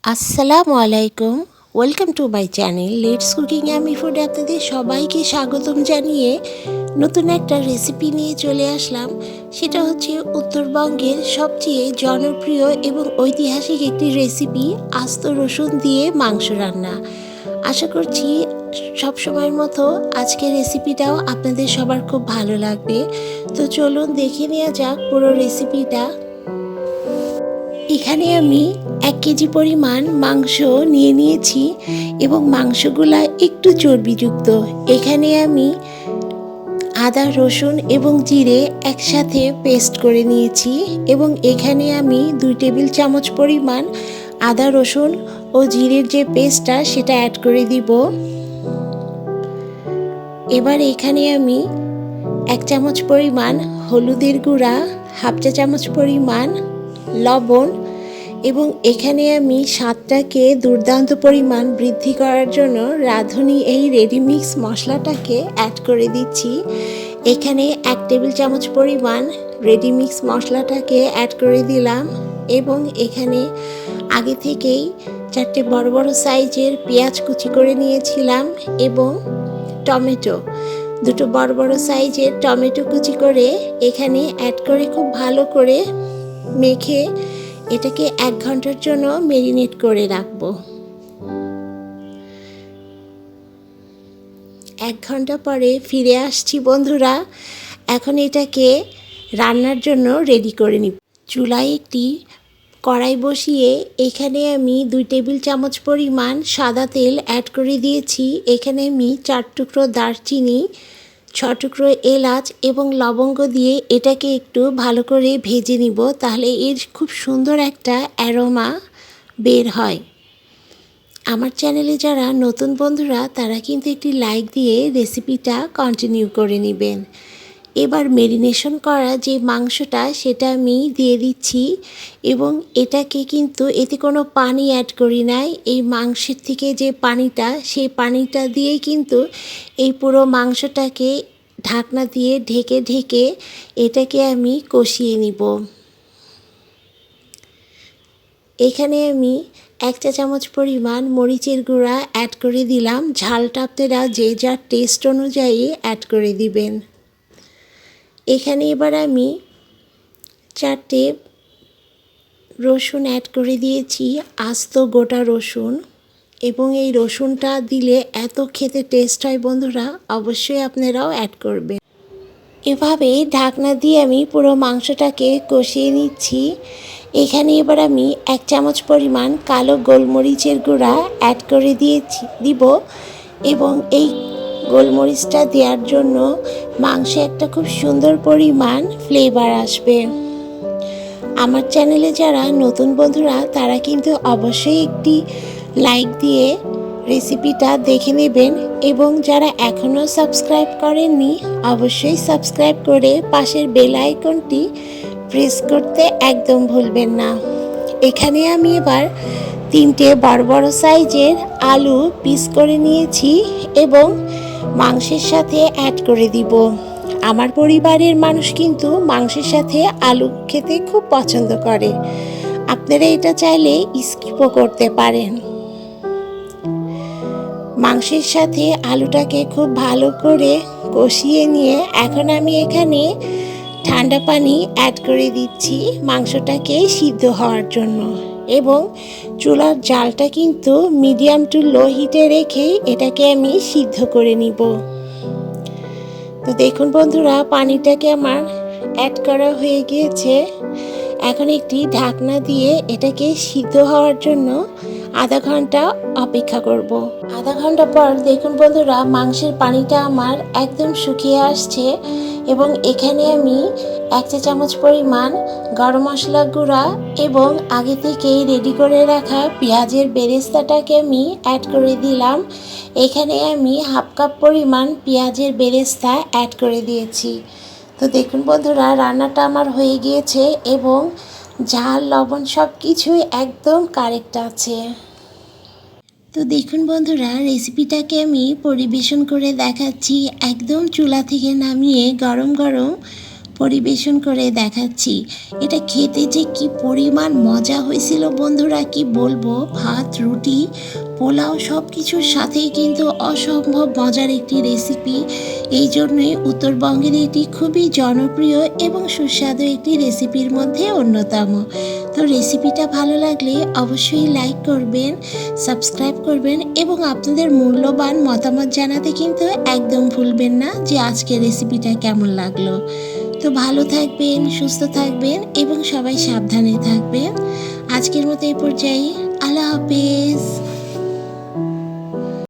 আসসালামু আলাইকুম। Welcome to my channel let's cooking আমি ফুড। আপনাদের সবাইকে স্বাগতম জানিয়ে নতুন একটা রেসিপি নিয়ে চলে আসলাম। সেটা হচ্ছে উত্তরবঙ্গের সবচেয়ে জনপ্রিয় এবং ঐতিহাসিক একটি রেসিপি, আস্ত রসুন দিয়ে মাংস রান্না। আশা করছি সবসময়ের মতো আজকের রেসিপিটাও আপনাদের সবার খুব ভালো লাগবে। তো চলুন দেখে নেওয়া যাক পুরো রেসিপিটা। এখানে আমি 1 কেজি পরিমাণ মাংস নিয়ে নিয়েছি এবং মাংসগুলা একটু চর্বিযুক্ত। এখানে আমি আদা, রসুন এবং জিরে একসাথে পেস্ট করে নিয়েছি এবং এখানে আমি 2 টেবিল চামচ পরিমাণ আদা, রসুন ও জিরের যে পেস্টটা সেটা অ্যাড করে দিব। এবার এখানে আমি 1 চামচ পরিমাণ হলুদের গুঁড়া, হাফ চা চামচ পরিমাণ লবণ এবং এখানে আমি স্বাদটাকে দুর্দান্ত পরিমাণ বৃদ্ধি করার জন্য রাঁধুনি এই রেডিমিক্স মশলাটাকে অ্যাড করে দিচ্ছি। এখানে 1 টেবিল চামচ পরিমাণ রেডিমিক্স মশলাটাকে অ্যাড করে দিলাম এবং এখানে আগে থেকেই 4টে বড় বড় সাইজের পেঁয়াজ কুচি করে নিয়েছিলাম এবং টমেটো, 2টো বড় বড় সাইজের টমেটো কুচি করে এখানে অ্যাড করে খুব ভালো করে মেখে এটাকে 1 ঘন্টার জন্য ম্যারিনেট করে রাখবো। 1 ঘন্টা পরে ফিরে আসছি বন্ধুরা। এখন এটাকে রান্নার জন্য রেডি করে নিব। চুলায় একটি কড়াই বসিয়ে এখানে আমি 2 টেবিল চামচ পরিমাণ সাদা তেল অ্যাড করে দিয়েছি। এখানে আমি 4 টুকরো দারচিনি, 6 টুকরো এলাচ এবং লবঙ্গ দিয়ে এটাকে একটু ভালো করে ভেজে নিব, তাহলে এর খুব সুন্দর একটা অ্যারোমা বের হয়। আমার চ্যানেলে যারা নতুন বন্ধুরা তারা কিন্তু একটি লাইক দিয়ে রেসিপিটা কন্টিনিউ করে নেবেন। এবার ম্যারিনেশন করা যে মাংসটা সেটা আমি দিয়ে দিচ্ছি এবং এটাকে কিন্তু এতে কোনো পানি অ্যাড করি নাই। এই মাংসের থেকে যে পানিটা, সেই পানিটা দিয়েই কিন্তু এই পুরো মাংসটাকে ঢাকনা দিয়ে ঢেকে ঢেকে এটাকে আমি কষিয়ে নিব। এখানে আমি 1 চা চামচ পরিমাণ মরিচের গুঁড়া অ্যাড করে দিলাম। ঝালটা আপনারা যে যার টেস্ট অনুযায়ী অ্যাড করে দিবেন। এখানে এবার আমি 4টে রসুন অ্যাড করে দিয়েছি, আস্ত গোটা রসুন, এবং এই রসুনটা দিলে এত খেতে টেস্ট হয় বন্ধুরা, অবশ্যই আপনারাও অ্যাড করবেন। এভাবে ঢাকনা দিয়ে আমি পুরো মাংসটাকে কষিয়ে নিচ্ছি। এখানে এবার আমি 1 চামচ পরিমাণ কালো গোলমরিচের গুঁড়া অ্যাড করে দিব এবং এই গোলমরিচটা দেওয়ার জন্য মাংসে একটা খুব সুন্দর পরিমাণ ফ্লেভার আসবে। আমার চ্যানেলে যারা নতুন বন্ধুরা তারা কিন্তু অবশ্যই একটি লাইক দিয়ে রেসিপিটা দেখে নেবেন এবং যারা এখনও সাবস্ক্রাইব করেননি অবশ্যই সাবস্ক্রাইব করে পাশের বেল আইকনটি প্রেস করতে একদম ভুলবেন না। এখানে আমি এবার 3টে বড় বড় সাইজের আলু পিস করে নিয়েছি এবং মাংসের সাথে অ্যাড করে দিব। আমার পরিবারের মানুষ কিন্তু মাংসের সাথে আলু খেতে খুব পছন্দ করে, আপনারা এটা চাইলে স্কিপও করতে পারেন। মাংসের সাথে আলুটাকে খুব ভালো করে কষিয়ে নিয়ে এখন আমি এখানে ঠান্ডা পানি অ্যাড করে দিচ্ছি মাংসটাকে সিদ্ধ হওয়ার জন্য এবং চুলার জালটা কিন্তু মিডিয়াম টু লো হিটে রেখে এটাকে আমি সিদ্ধ করে নিব। তো দেখুন বন্ধুরা, পানিটাকে আমার অ্যাড করা হয়ে গিয়েছে। এখন একটি ঢাকনা দিয়ে এটাকে সিদ্ধ হওয়ার জন্য আধা ঘন্টা অপেক্ষা করব। আধা ঘন্টা পর দেখুন বন্ধুরা, মাংসের পানিটা আমার একদম শুকিয়ে আসছে এবং এখানে আমি 1 চা চামচ পরিমাণ গরম মশলা গুঁড়া এবং আগে থেকেই রেডি করে রাখা পেঁয়াজের বেরেস্তাটাকে আমি অ্যাড করে দিলাম। এখানে আমি হাফ কাপ পরিমাণ পেঁয়াজের বেরেস্তা অ্যাড করে দিয়েছি। তো দেখুন বন্ধুরা, রান্নাটা আমার হয়ে গিয়েছে এবং ঝাল লবণ সব কিছুই একদম কারেক্ট আছে। তো দেখুন বন্ধুরা, রেসিপিটাকে আমি পরিবেশন করে দেখাচ্ছি। একদম চুলা থেকে নামিয়ে গরম গরম পরিবেশন করে দেখাচ্ছি। এটা খেতে যে কি পরিমাণ মজা হয়েছিল বন্ধুরা, কি বলবো। ভাত, রুটি, পোলাও সব কিছুর সাথেই কিন্তু অসম্ভব মজার একটি রেসিপি। এই জন্যই উত্তরবঙ্গের এটি খুবই জনপ্রিয় এবং সুস্বাদু একটি রেসিপির মধ্যে অন্যতম। তো রেসিপিটা ভালো লাগলে অবশ্যই লাইক করবেন, সাবস্ক্রাইব করবেন এবং আপনাদের মূল্যবান মতামত জানাতে কিন্তু একদম ভুলবেন না যে আজকের রেসিপিটা কেমন লাগলো। তো ভালো থাকবেন, সুস্থ থাকবেন এবং সবাই সাবধানে থাকবেন। আজকের মতো এই পর্যায়ে আল্লাহ হাফেজ।